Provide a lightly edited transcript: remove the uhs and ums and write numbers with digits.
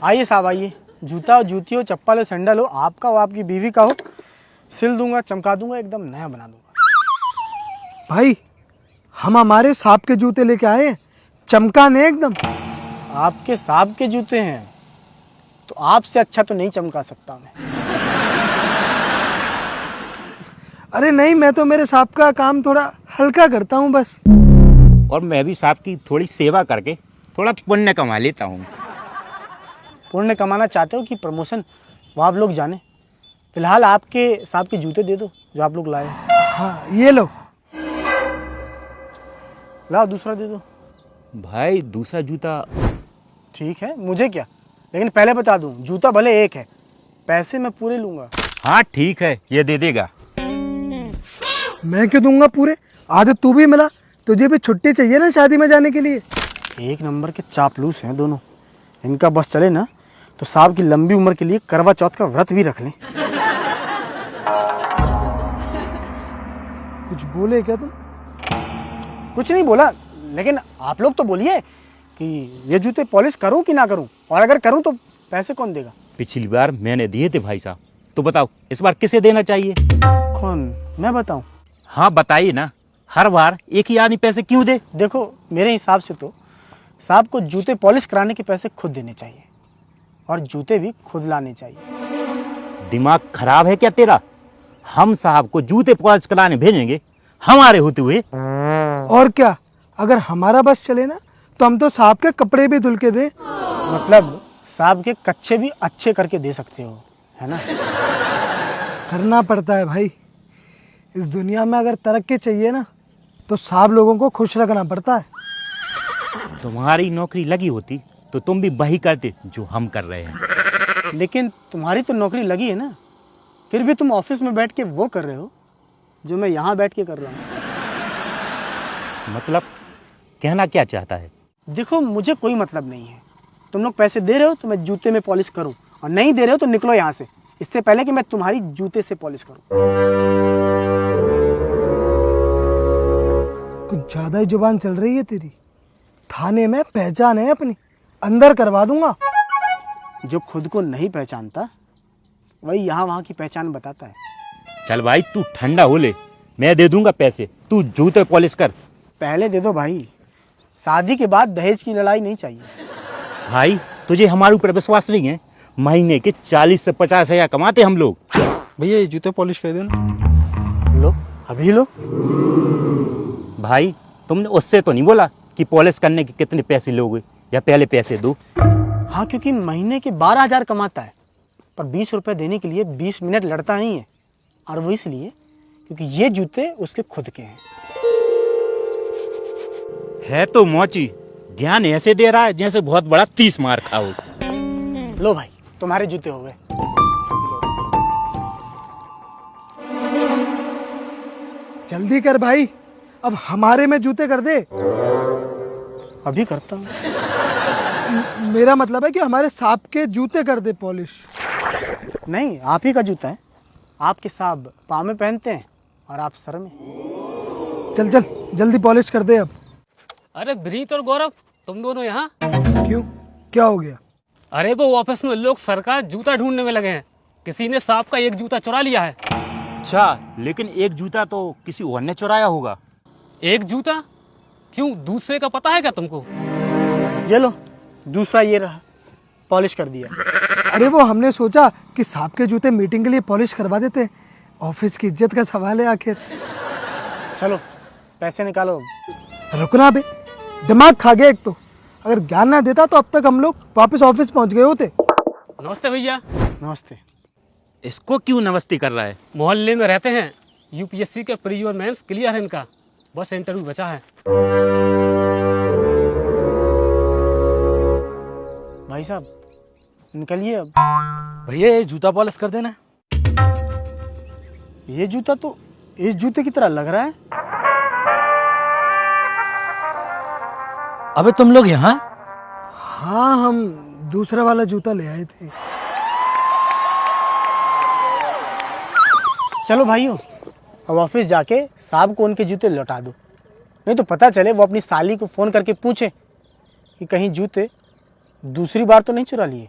आइए साहब आइए, जूता हो, जूती हो, चप्पल हो, सैंडल हो, आपका हो, आपकी बीवी का हो, सिल दूंगा, चमका दूंगा, एकदम नया बना दूंगा। भाई हम हमारे सांप के जूते लेके आए हैं, चमकाने एकदम। आपके सांप के जूते हैं तो आपसे अच्छा तो नहीं चमका सकता मैं। अरे नहीं, मैं तो मेरे सांप का काम थोड़ा हल्का करता हूँ बस। और मैं भी सांप की थोड़ी सेवा करके थोड़ा पुण्य कमा लेता हूँ। पुण्य कमाना चाहते हो कि प्रमोशन, वो आप लोग जाने। फिलहाल आपके सांप के जूते दे दो जो आप लोग लाए। हाँ ये लो। लाओ दूसरा दे दो। भाई दूसरा जूता ठीक है, मुझे क्या, लेकिन पहले बता दूं, जूता भले एक है, पैसे मैं पूरे लूंगा। हाँ ठीक है, ये दे देगा। मैं क्यों दूंगा पूरे, आधे तू भी मिला। तुझे भी छुट्टी चाहिए ना शादी में जाने के लिए। एक नंबर के चापलूस हैं दोनों, इनका बस चले ना तो साहब की लंबी उम्र के लिए करवा चौथ का व्रत भी रख लें। कुछ बोले क्या तुम? कुछ नहीं बोला, लेकिन आप लोग तो बोलिए कि ये जूते पॉलिश करूं कि ना करूं, और अगर करूं तो पैसे कौन देगा। पिछली बार मैंने दिए थे भाई साहब, तो बताओ इस बार किसे देना चाहिए? कौन, मैं बताऊं? हाँ बताइए ना, हर बार एक ही आदमी पैसे क्यों दे? देखो मेरे हिसाब से तो साहब को जूते पॉलिश कराने के पैसे खुद देने चाहिए और जूते भी खुद लाने चाहिए। दिमाग खराब है क्या तेरा? हम साहब को जूते पॉलिश कराने भेजेंगे हमारे होते हुए? और क्या, अगर हमारा बस चले ना तो हम तो सांप के कपड़े भी धुल के दें। मतलब साहब के कच्चे भी अच्छे करके दे सकते हो, है ना? करना पड़ता है भाई, इस दुनिया में अगर तरक्की चाहिए ना तो सांप लोगों को खुश रखना पड़ता है। तुम्हारी नौकरी लगी होती तो तुम भी वही करते जो हम कर रहे हैं। लेकिन तुम्हारी तो नौकरी लगी है ना, फिर भी तुम ऑफिस में बैठ के वो कर रहे हो जो मैं यहाँ बैठ के कर रहा हूँ। मतलब कहना क्या चाहता है? देखो मुझे कोई मतलब नहीं है, तुम लोग पैसे दे रहे हो तो मैं जूते में पॉलिश करूँ, और नहीं दे रहे हो तो निकलो यहाँ से, इससे पहले कि मैं तुम्हारी जूते से पॉलिश करूँ। कुछ ज्यादा ही जुबान चल रही है तेरी। थाने में पहचान है अपनी, अंदर करवा दूंगा। जो खुद को नहीं पहचानता वही यहाँ वहाँ की पहचान बताता है। चल भाई तू ठंडा हो ले, मैं दे दूंगा पैसे, तू जूते पॉलिश कर। पहले दे दो भाई, शादी के बाद दहेज की लड़ाई नहीं चाहिए। भाई तुझे हमारे ऊपर विश्वास नहीं है? महीने के 40 से 50 हजार कमाते हम लोग। भैया ये जूते पॉलिश कर देना। लो अभी लो। भाई तुमने उससे तो नहीं बोला कि पॉलिश करने के कितने पैसे लोगे, या पहले पैसे दो? हाँ क्योंकि महीने के 12,000 कमाता है, पर 20 रुपये देने के लिए 20 मिनट लड़ता नहीं है, और वो इसलिए क्योंकि ये जूते उसके खुद के हैं। है तो मोची, ज्ञान ऐसे दे रहा है जैसे बहुत बड़ा 30 मार खाओ। लो भाई तुम्हारे जूते हो गए। जल्दी कर भाई, अब हमारे में जूते कर दे। अभी करता हूँ। मेरा मतलब है कि हमारे सांप के जूते कर दे पॉलिश। नहीं, आप ही का जूता है, आपके साहब पाँव में पहनते हैं और आप सर में। चल चल जल्दी पॉलिश कर दे अब। अरे ब्रीत और गौरव, तुम दोनों यहाँ? क्यों, क्या हो गया? अरे वो ऑफिस में लोग सरकार जूता ढूंढने में लगे हैं, किसी ने सांप का एक जूता चुरा लिया है। अच्छा, लेकिन एक जूता तो किसी और ने चुराया होगा। एक जूता? क्यों, दूसरे का पता है क्या तुमको? ये लो दूसरा, ये रहा, पॉलिश कर दिया। अरे वो हमने सोचा कि सांप के जूते मीटिंग के लिए पॉलिश करवा देते हैं, ऑफिस की इज्जत का सवाल है आखिर। चलो पैसे निकालो। रुकना बे, दिमाग खा गया एक तो। अगर ज्ञान ना देता तो अब तक हम लोग वापस ऑफिस पहुंच गए होते। नमस्ते भैया। नमस्ते। इसको क्यों नमस्ते कर रहा है? मोहल्ले में रहते हैं, यूपीएससी के प्री और मेंस क्लियर है इनका, बस इंटरव्यू बचा है। भाई साहब निकलिए अब। भैया ये जूता पॉलिश कर देना। ये जूता तो इस जूते की तरह लग रहा है। अबे तुम लोग यहाँ? हाँ हम दूसरा वाला जूता ले आए थे। चलो भाइयों, अब ऑफिस जाके साहब को उनके जूते लौटा दो, नहीं तो पता चले वो अपनी साली को फ़ोन करके पूछे कि कहीं जूते दूसरी बार तो नहीं चुरा लिए।